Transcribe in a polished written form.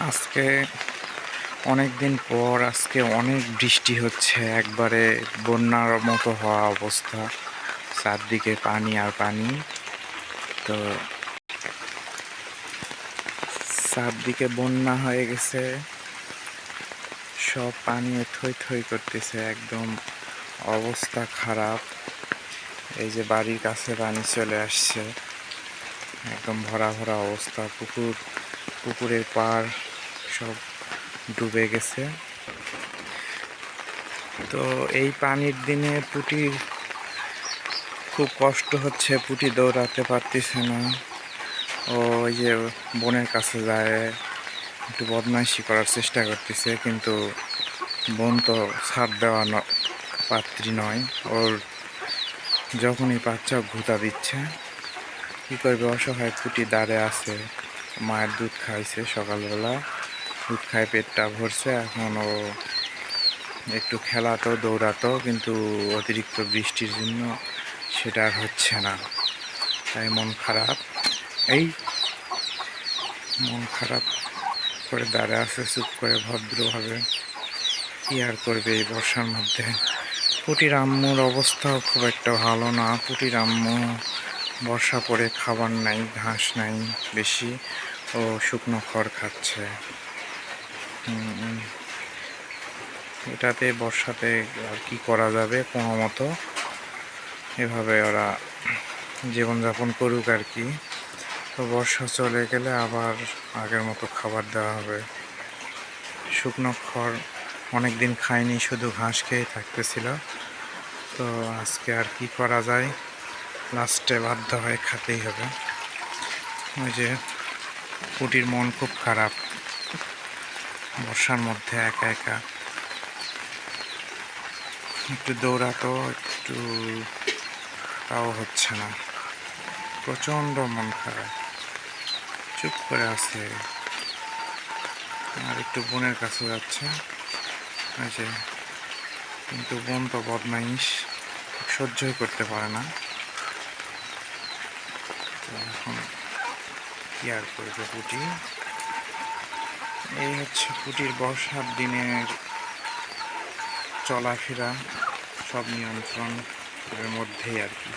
আজকে অনেক দিন পর আজকে অনেক বৃষ্টি হচ্ছে, একবারে বন্যার মতো হওয়া অবস্থা। চারদিকে পানি আর পানি। তো চারদিকে বন্যা হয়ে গেছে, সব পানি থই থই করতেছে, একদম অবস্থা খারাপ। এই যে বাড়ির কাছে পানি চলে আসছে, একদম ভরা ভরা অবস্থা। পুকুরের পাড় সব ডুবে গেছে। তো এই পানির দিনে পুঁটির খুব কষ্ট হচ্ছে, পুঁটি দৌড়াতে পারতেছে না। ও ওই যে বোনের কাছে যায়, একটু বদমাইশি করার চেষ্টা করতেছে, কিন্তু বোন তো ছাড় দেওয়া পাত্রী নয়। ওর যখনই বাচ্চা ঘুতা দিচ্ছে, কী করবে, অসহায় পুঁটি দাঁড়ে আছে। মায়ের দুধ খাইছে সকালবেলা, দুধ খায় পেটটা ভরছে। এখন ও একটু খেলাতো, দৌড়াতো, কিন্তু অতিরিক্ত বৃষ্টির জন্য সেটা আর হচ্ছে না। তাই মন খারাপ, এই মন খারাপ করে দাঁড়িয়ে আছে চুপ করে ভদ্রভাবে। কি আর করবে এই বর্ষার মধ্যে। পুটির আম্মুর অবস্থাও খুব একটা ভালো না। পুটির আম্মু বর্ষা পড়ে খাবার নাই, ঘাস নাই বেশি, ও শুকনো খড় খাচ্ছে। এটাতে বর্ষাতে আর কি করা যাবে, কোনো মতো এভাবে ওরা জীবনযাপন করুক আর কি। তো বর্ষা চলে গেলে আবার আগের মতো খাবার দেওয়া হবে। শুকনো খড় অনেক দিন খায়নি, শুধু ঘাস খেয়ে থাকতেছিল। তো আজকে আর কি করা যায়, লাস্টে বাধ্য হয়ে খেতেই হবে। ওই যে পুটির মন খুব খারাপ, বর্ষার মধ্যে একা একা। একটু দৌড়াতো, একটু তাও হচ্ছে না, প্রচণ্ড মন খারাপ, চুপ করে আছে। আর একটু বোনের কাছে যাচ্ছে, ওই যে, কিন্তু বোন তো বদমাইশ, সহ্যই করতে পারে না। তো এখন কি আর করবে পুটি। এই হচ্ছে পুটির বর্ষার দিনের চলাফেরা, সব নিয়ন্ত্রণ এর মধ্যেই আর কি।